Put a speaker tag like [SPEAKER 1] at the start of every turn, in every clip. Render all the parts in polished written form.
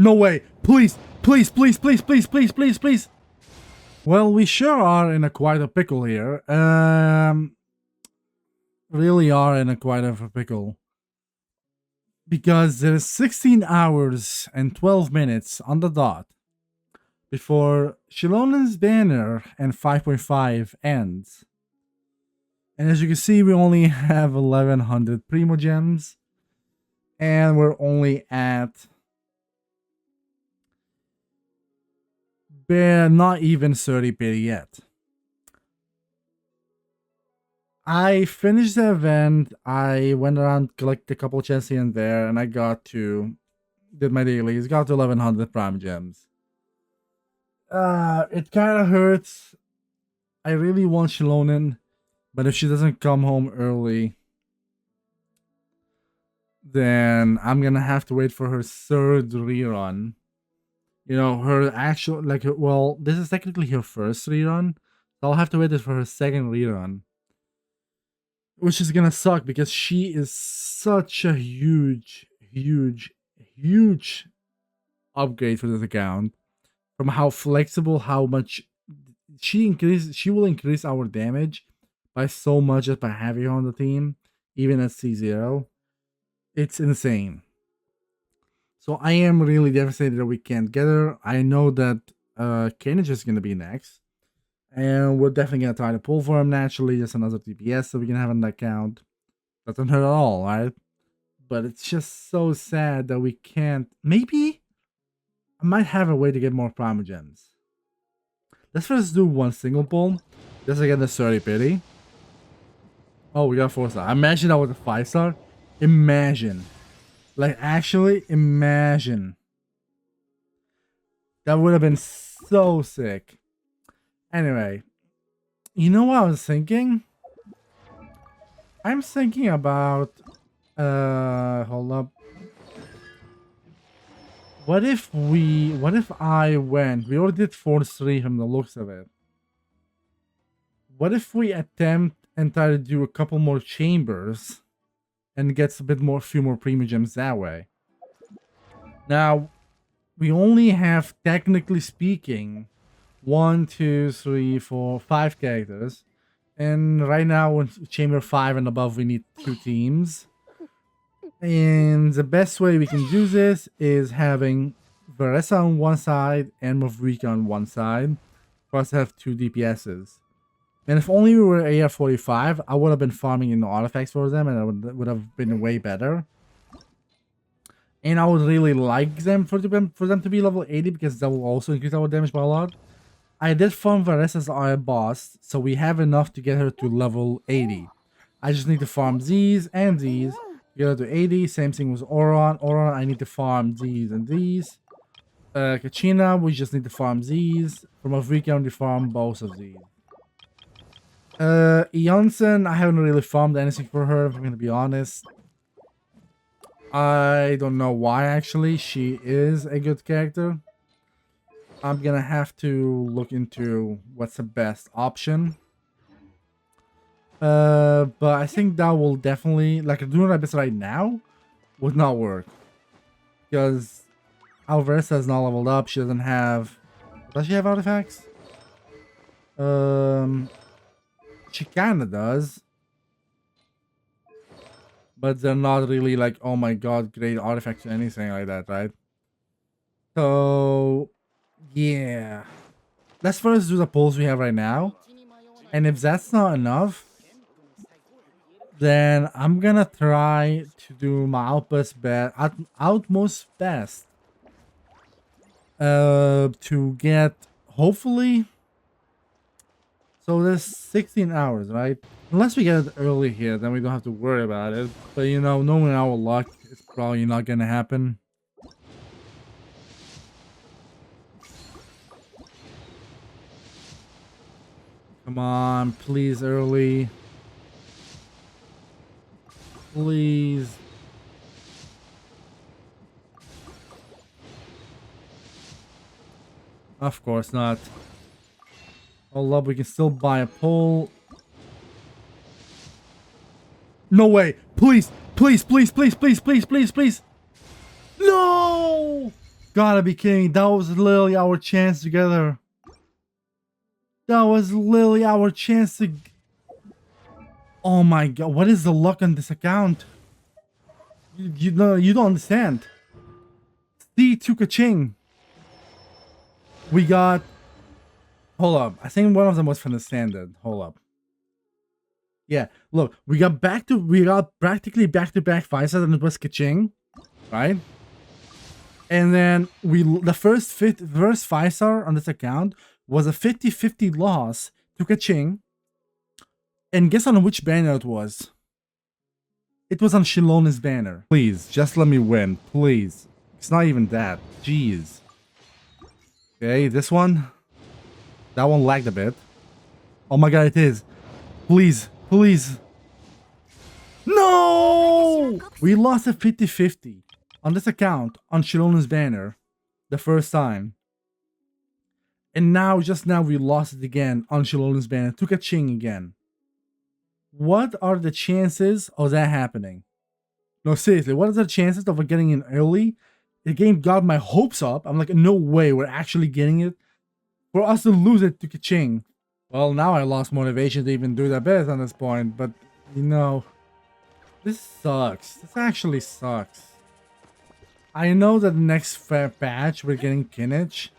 [SPEAKER 1] No way. Please. Please, please, please, please, please, please, please. Well, we sure are in quite a pickle here. Really are in quite of a pickle. Because there's 16 hours and 12 minutes on the dot before Shilonen's banner and 5.5 ends. And as you can see, we only have 1100 Primo Gems. And we're only at not even 30 pity yet. I finished the event. I went around, collected a couple chests here and there, and I did my dailies, got to 1100 Prime Gems. It kind of hurts. I really want Shilonen, but if she doesn't come home early, then I'm gonna have to wait for her third rerun. You know, her actual, well, this is technically her first rerun, so I'll have to wait for her second rerun. Which is gonna suck because she is such a huge upgrade for this account. From how flexible, how much she will increase our damage by so much just by having her on the team, even at C0. It's insane. So I am really devastated that we can't get her. I know that Carnage is gonna be next. And we're definitely going to try to pull for him naturally, just another DPS so we can have an account. Doesn't hurt at all, right? But it's just so sad that we can't. Maybe I might have a way to get more Prime Gems. Let's first do one single pull, just to get the 30 pity. Oh, we got 4-star. Imagine that with a 5-star. Imagine. Like, actually, imagine. That would have been so sick. Anyway, you know what I was thinking? I'm thinking about, hold up. What if I went, we already did Force 3 from the looks of it. What if we attempt and try to do a couple more chambers and get a few more Primo Gems that way? Now, we only have, technically speaking, 1, 2, 3, 4, 5 characters. And right now, in Chamber 5 and above, we need 2 teams. And the best way we can do this is having Varessa on one side and Mavrika on one side for us to have 2 DPSs. And if only we were AR45, I would have been farming in the artifacts for them, and it would have been way better. And I would really like them for them to be level 80 because that will also increase our damage by a lot. I did farm Varessa as our boss, so we have enough to get her to level 80. I just need to farm these and these to get her to 80. Same thing with Auron. Auron, I need to farm these and these. Kachina, we just need to farm these. From Mavrika, I only farm both of these. Eonsen, I haven't really farmed anything for her, if I'm gonna be honest. I don't know why, actually. She is a good character. I'm gonna have to look into what's the best option. But I think that will definitely, like, doing my best right now would not work. Because Alvarez is not leveled up. She doesn't have... Does she have artifacts? She kinda does. But they're not really like, oh my god, great artifacts or anything like that, right? So... yeah. Let's first do the pulls we have right now. And if that's not enough, then I'm gonna try to do my utmost best to get, hopefully, so there's 16 hours, right? Unless we get it early here, then we don't have to worry about it. But you know, knowing our luck, it's probably not gonna happen. Come on, please, early. Please. Of course not. Hold up, we can still buy a pole. No way! Please! Please, please, please, please, please, please, please! No! gotta be kidding. That was literally our chance together. That was literally our chance to... Oh my god, what is the luck on this account? You don't understand. See, Ching. We got... Hold up. I think one of them was from the standard. Hold up. Yeah, look, we got practically back-to-back 5-stars and it was Kaching, right? And then the first 5-star on this account was a 50-50 loss to Kaching. And guess on which banner it was? It was on Shilona's banner. Please, just let me win, please. It's not even that. Jeez. Okay, this one. That one lagged a bit. Oh my god, it is. Please, please. No! We lost a 50-50 on this account on Shilona's banner the first time. And now, just now, we lost it again on Shilona's banner. Took a ching again. What are the chances of that happening? No, seriously, what are the chances of getting in early? The game got my hopes up. I'm like, no way, we're actually getting it. For us to lose it to Kaching. Well, now I lost motivation to even do that best on this point, but, you know, this sucks. This actually sucks. I know that the next patch we're getting Kinich,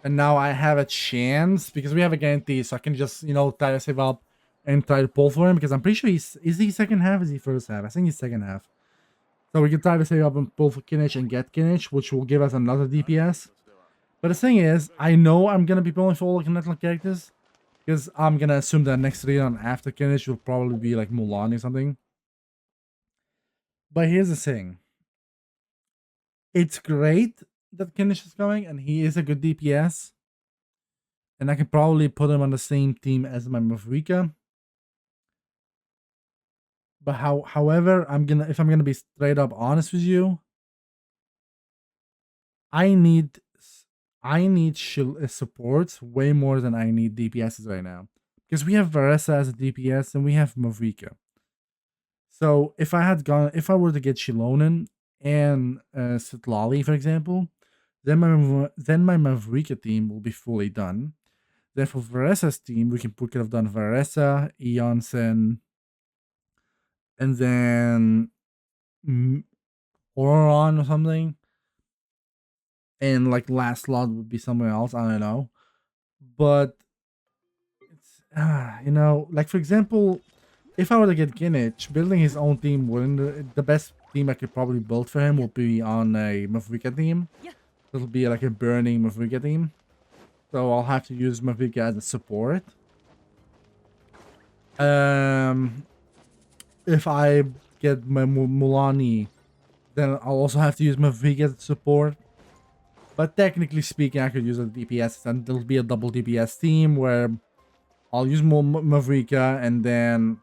[SPEAKER 1] and now I have a chance, because we have a guarantee, so I can just, you know, try to save up and try to pull for him, because I'm pretty sure is he second half, is he first half? I think he's second half. So we can try to save up and pull for Kinich and get Kinich, which will give us another DPS. But the thing is, I know I'm gonna be pulling for all the Netlan characters, because I'm gonna assume that next run after Kinich will probably be like Mulan or something. But here's the thing. It's great that Kinich is coming, and he is a good DPS. And I can probably put him on the same team as my Mavrika. But however, if I'm gonna be straight up honest with you, I need supports way more than I need DPSs right now, because we have Varessa as a DPS and we have Mavrika. So if I were to get Shilonen and Sitlali, for example, then my Mavrika team will be fully done. Then for Varessa's team, we could have done Varessa, Eonsen, and then Oron or something. And like last slot would be somewhere else, I don't know. But it's you know, like for example, if I were to get Kinich, building his own team wouldn't the best team I could probably build for him will be on a Mavrika team. It'll be like a burning Mavrika team. So I'll have to use Mavrika as a support. If I get my Mulani, then I'll also have to use Mavrika as a support. But technically speaking, I could use a DPS, and there'll be a double DPS team where I'll use Mavrika, and then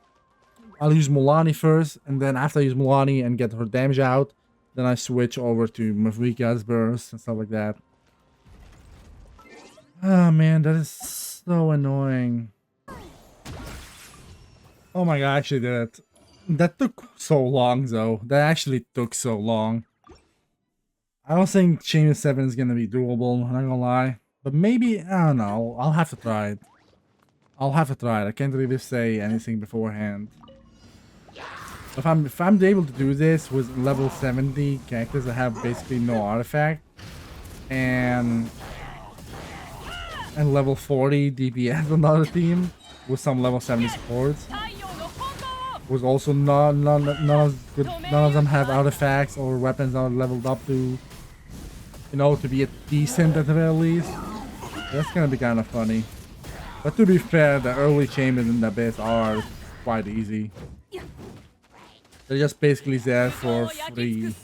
[SPEAKER 1] I'll use Mulani first, and then after I use Mulani and get her damage out, then I switch over to Mavrika's burst and stuff like that. Oh man, that is so annoying. Oh my god, I actually did it. That took so long though. That actually took so long. I don't think Chain of 7 is gonna be doable, I'm not gonna lie. But maybe, I don't know, I'll have to try it. I'll have to try it. I can't really say anything beforehand. If I'm able to do this with level 70 characters that have basically no artifact, and level 40 DPS on the other team with some level 70 supports, was also none of them have artifacts or weapons that are leveled up to, you know, to be a decent at the very least. That's gonna be kind of funny. But to be fair, the early chambers in the base are quite easy. They're just basically there for free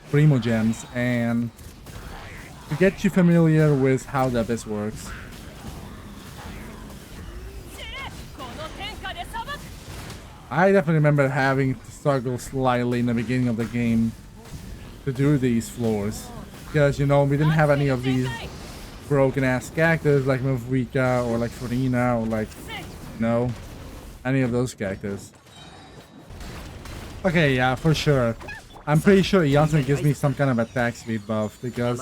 [SPEAKER 1] Primo gems and to get you familiar with how the abyss works. I definitely remember having to struggle slightly in the beginning of the game to do these floors, because, you know, we didn't have any of these broken ass characters like Mavrika or like Farina or like, you know, any of those characters. Okay, yeah, for sure. I'm pretty sure Janssen gives me some kind of attack speed buff because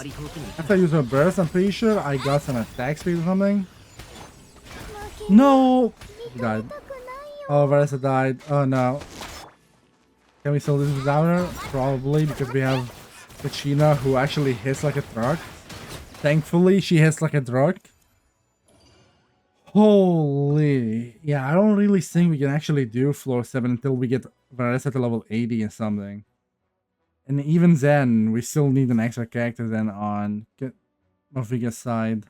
[SPEAKER 1] after I use her burst, I'm pretty sure I got some attack speed or something. No! He died. Oh, Vanessa died. Oh no. Can we still lose without her? Probably, because we have Kachina who actually hits like a truck. Thankfully, she hits like a truck. Holy. Yeah, I don't really think we can actually do floor 7 until we get Vanessa to level 80 or something. And even then, we still need an extra character then on Mofiga's side.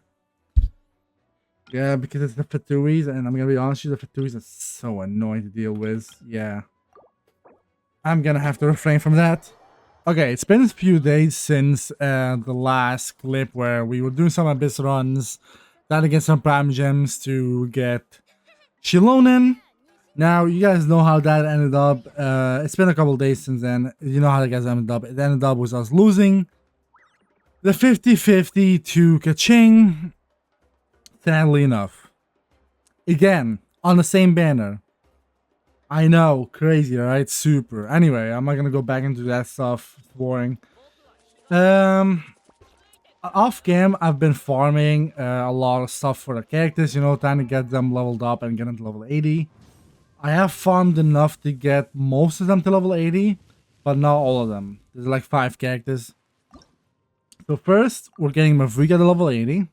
[SPEAKER 1] Yeah, because it's the Fatuis, and I'm gonna be honest with you, the Fatuis are so annoying to deal with. Yeah. I'm gonna have to refrain from that. Okay, it's been a few days since the last clip where we were doing some abyss runs, trying to get some prime gems to get Shilonen. Now, you guys know how that ended up. It's been a couple days since then. You know how that guys ended up. It ended up with us losing the 50-50 to Kaching. Sadly enough. Again, on the same banner. I know, crazy, right? Super. Anyway, I'm not gonna go back into that stuff. It's boring. Off game, I've been farming a lot of stuff for the characters, you know, trying to get them leveled up and get them to level 80. I have farmed enough to get most of them to level 80, but not all of them. There's like 5 characters. So first, we're getting Mavriga to level 80.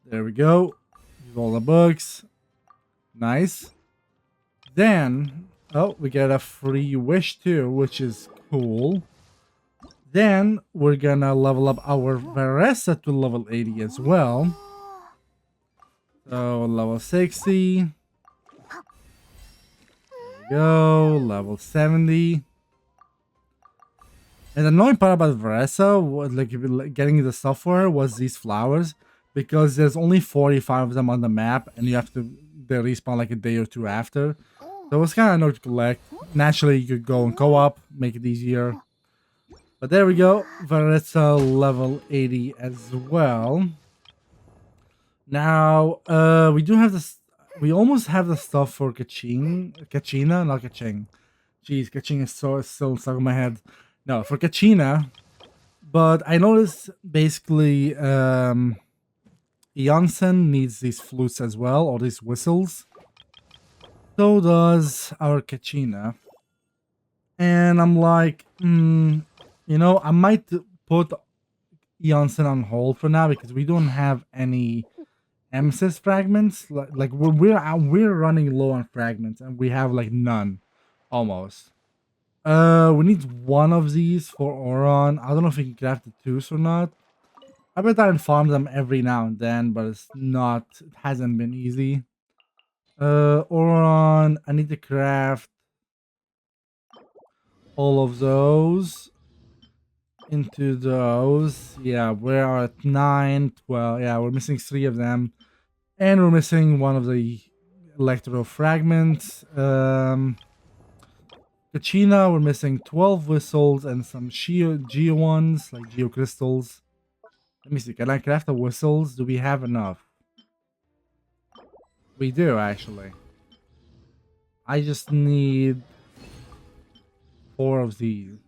[SPEAKER 1] There we go. Use all the books. Nice. Then, oh, we get a free wish too, which is cool. Then, we're gonna level up our Varessa to level 80 as well. So, level 60. There we go. Level 70. And the annoying part about Varessa, like getting the stuff for her, was these flowers. Because there's only 45 of them on the map, and you have to, they respawn like a day or two after. So it's kind of annoying to collect. Naturally, you could go and co-op, make it easier. But there we go. Varessa level 80 as well. Now, we do have this. We almost have the stuff for Kachina, not Kaching. Jeez, Kaching is still stuck in my head. No, for Kachina. But I noticed basically Janssen needs these flutes as well, or these whistles. So does our Kachina. And I'm like, you know, I might put Janssen on hold for now because we don't have any Emesis fragments. Like we're running low on fragments, and we have like none, almost. We need one of these for Oron. I don't know if we can craft the twos or not. I bet I can farm them every now and then, but it's not. It hasn't been easy. Oron, I need to craft all of those into those. Yeah, we're at 9, 12. Yeah, we're missing 3 of them. And we're missing one of the electro fragments. Kachina, we're missing 12 whistles and some geo ones, like geo crystals. Let me see, can I craft the whistles? Do we have enough? We do, actually. I just need 4 of these.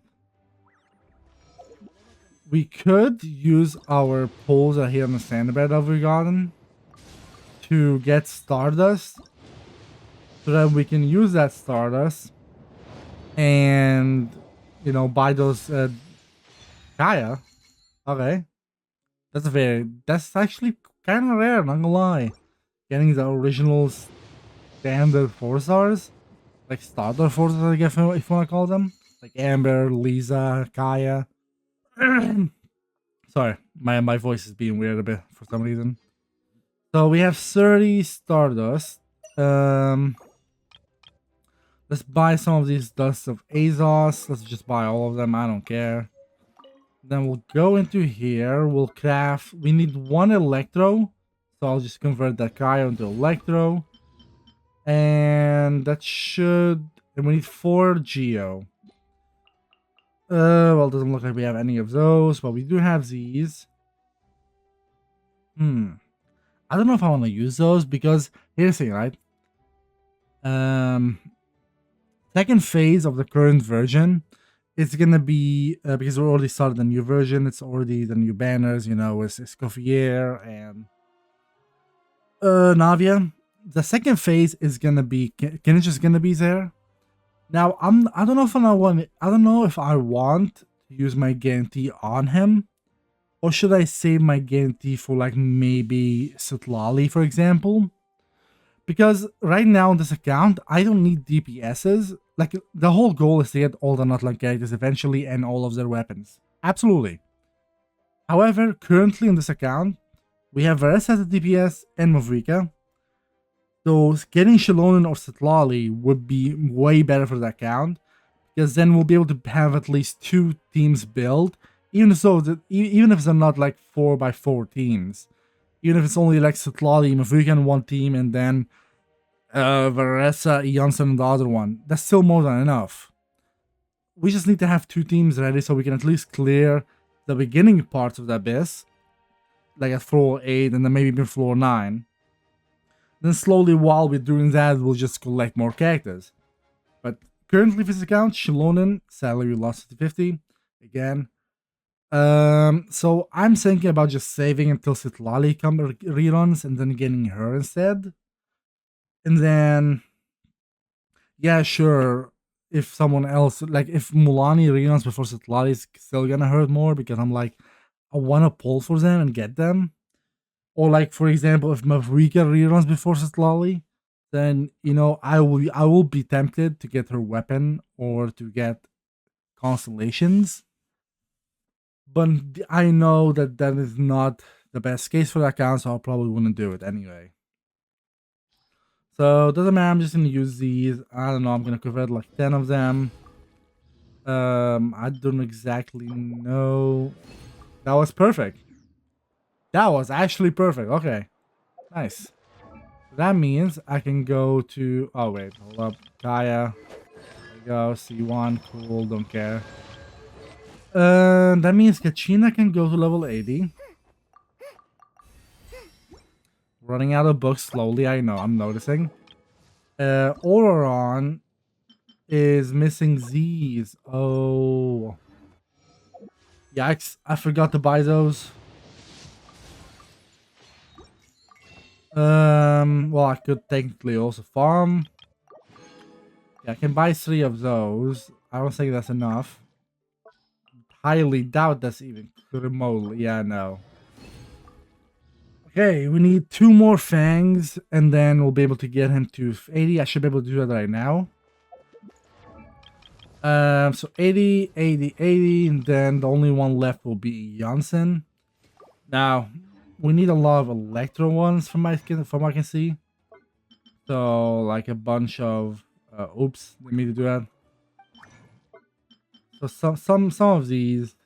[SPEAKER 1] We could use our poles out here on the sandbed that we've gotten to get Stardust, so that we can use that Stardust and, you know, buy those Kaya. Okay. That's actually kind of rare, not gonna lie. Getting the original standard 4 stars, like starter 4 stars, I guess, if you want to call them, like Amber, Lisa, Kaya. Sorry, my voice is being weird a bit for some reason. So we have 30 Stardust. Let's buy some of these Dusts of Azos. Let's just buy all of them. I don't care. Then we'll go into here. We'll craft. We need 1 Electro. So I'll just convert that Kaya into Electro. And that should... And we need 4 Geo. Well, it doesn't look like we have any of those. But we do have these. I don't know if I want to use those because... Here's the thing, right? Second phase of the current version it's gonna be because we already started the new version. It's already the new banners. You know, it's Escoffier and Navia. The second phase is gonna be Kinich is gonna be there. Now I don't know if I want to use my guarantee on him, or should I save my guarantee for like maybe Sitlali, for example? Because right now on this account, I don't need DPSs. Like, the whole goal is to get all the Nutland characters eventually and all of their weapons. Absolutely. However, currently on this account, we have Varese as a DPS and Mavrika. So getting Shilonen or Sitlali would be way better for the account, because then we'll be able to have at least 2 teams built, even if they're not like 4x4 teams. Even if it's only like Sitlali, Mavrika in one team, and then Varese, Janssen in the other one. That's still more than enough. We just need to have 2 teams ready so we can at least clear the beginning parts of the abyss, like at floor 8 and then maybe even floor 9. Then slowly, while we're doing that, we'll just collect more characters. But currently, for this account, Shilonen, sadly we lost to 50 again. So I'm thinking about just saving until Sitlali reruns and then getting her instead. And then, yeah, sure, if someone else, like if Mulani reruns before Sitlali is still gonna hurt more, because I'm like, I want to pull for them and get them. Or like, for example, if Mavrika reruns before Sitlali, then, you know, I will be tempted to get her weapon or to get constellations. But I know that that is not the best case for the account, so I probably wouldn't do it anyway. So, doesn't matter, I'm just gonna use these. I don't know, I'm gonna convert like 10 of them. I don't exactly know. That was perfect. That was actually perfect. Okay. Nice. That means I can go to... Oh, wait. Hold up. Gaia. There we go. C1. Cool. Don't care. That means Kachina can go to level 80. Running out of books slowly. I know. I'm noticing. Auroron is missing Z's. Oh. Yikes. I forgot to buy those. Well, I could technically also farm. Yeah, I can buy 3 of those. I don't think that's enough. Highly doubt that's even remotely. Yeah, no. Okay, we need 2 more fangs, and then we'll be able to get him to 80. I should be able to do that right now. So 80, 80, 80, and then the only one left will be Janssen. Now, we need a lot of Electro ones from what I can see. So, like a bunch of... oops, let me do that. So some of these,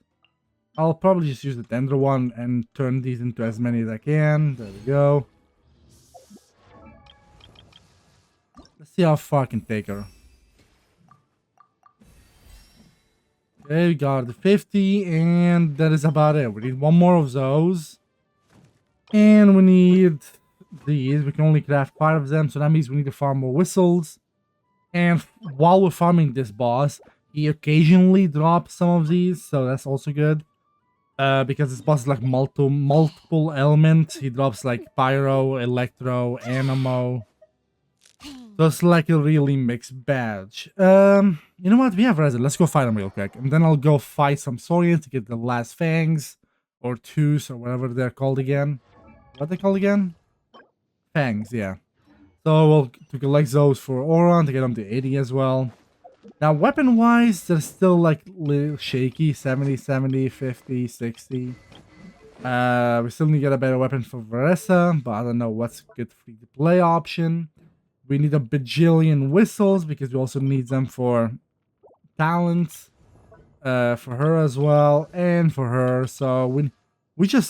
[SPEAKER 1] I'll probably just use the Dendro one and turn these into as many as I can. There we go. Let's see how far I can take her. Okay, we got the 50, and that is about it. We need 1 more of those. And we need these. We can only craft 5 of them, so that means we need to farm more whistles. And while we're farming this boss, he occasionally drops some of these, so that's also good. Because this boss is like multiple elements. He drops like Pyro, Electro, Animo. So it's like a really mixed batch. You know what? We have Resin. Let's go fight him real quick. And then I'll go fight some Saurians to get the last fangs. Or tooths, or whatever they're called again. What are they called again? Fangs, yeah. So we'll to collect those for Auron to get them to 80 as well. Now, weapon-wise, they're still like a little shaky. 70, 70, 50, 60. We still need to get a better weapon for Varese, but I don't know what's a good free-to-play option. We need a bajillion whistles because we also need them for talents. For her as well, and for her. So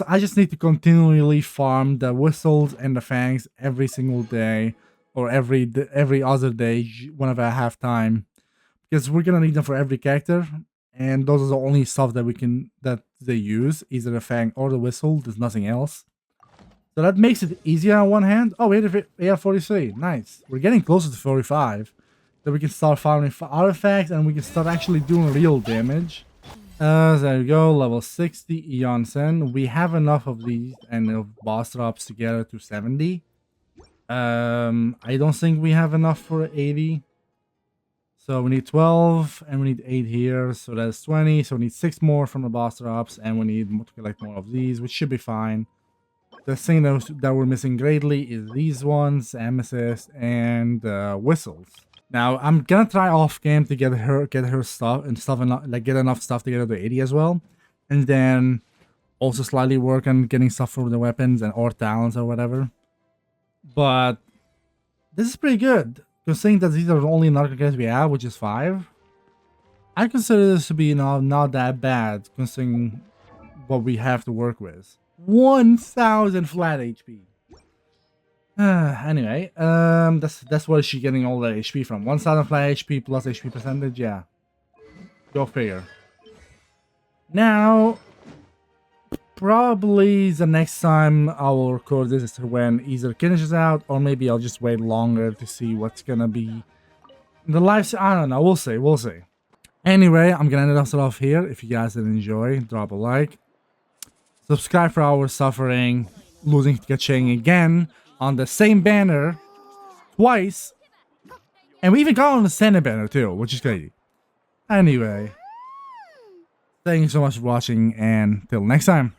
[SPEAKER 1] I just need to continually farm the whistles and the fangs every single day, or every other day whenever I have time, because we're gonna need them for every character, and those are the only stuff that they use, either the fang or the whistle. There's nothing else. So that makes it easier on one hand. Oh, we have 43. Nice. We're getting closer to 45. that we can start farming for artifacts and we can start actually doing real damage. There we go, level 60 Eon Sen. We have enough of these and of boss drops together to 70. I don't think we have enough for 80. So we need 12 and we need 8 here. So that's 20. So we need 6 more from the boss drops and we need to collect more of these, which should be fine. The thing that we're missing greatly is these ones, amethyst and whistles. Now I'm gonna try off game to get her stuff and like get enough stuff to get her to 80 as well, and then also slightly work on getting stuff for the weapons and or talents or whatever. But this is pretty good considering that these are the only narcotics we have, which is 5. I consider this to be not that bad considering what we have to work with. 1,000 flat HP. Anyway, that's where she's getting all that HP from. 1,000 flat HP plus HP percentage, yeah. Go figure. Now, probably the next time I will record this is when either Kinish is out, or maybe I'll just wait longer to see what's gonna be the live. I don't know. We'll see. Anyway, I'm gonna end it off here. If you guys did enjoy, drop a like. Subscribe for our suffering, losing Kaching again on the same banner twice, and we even got on the Senate banner too, which is crazy. Anyway, thank you so much for watching, and till next time.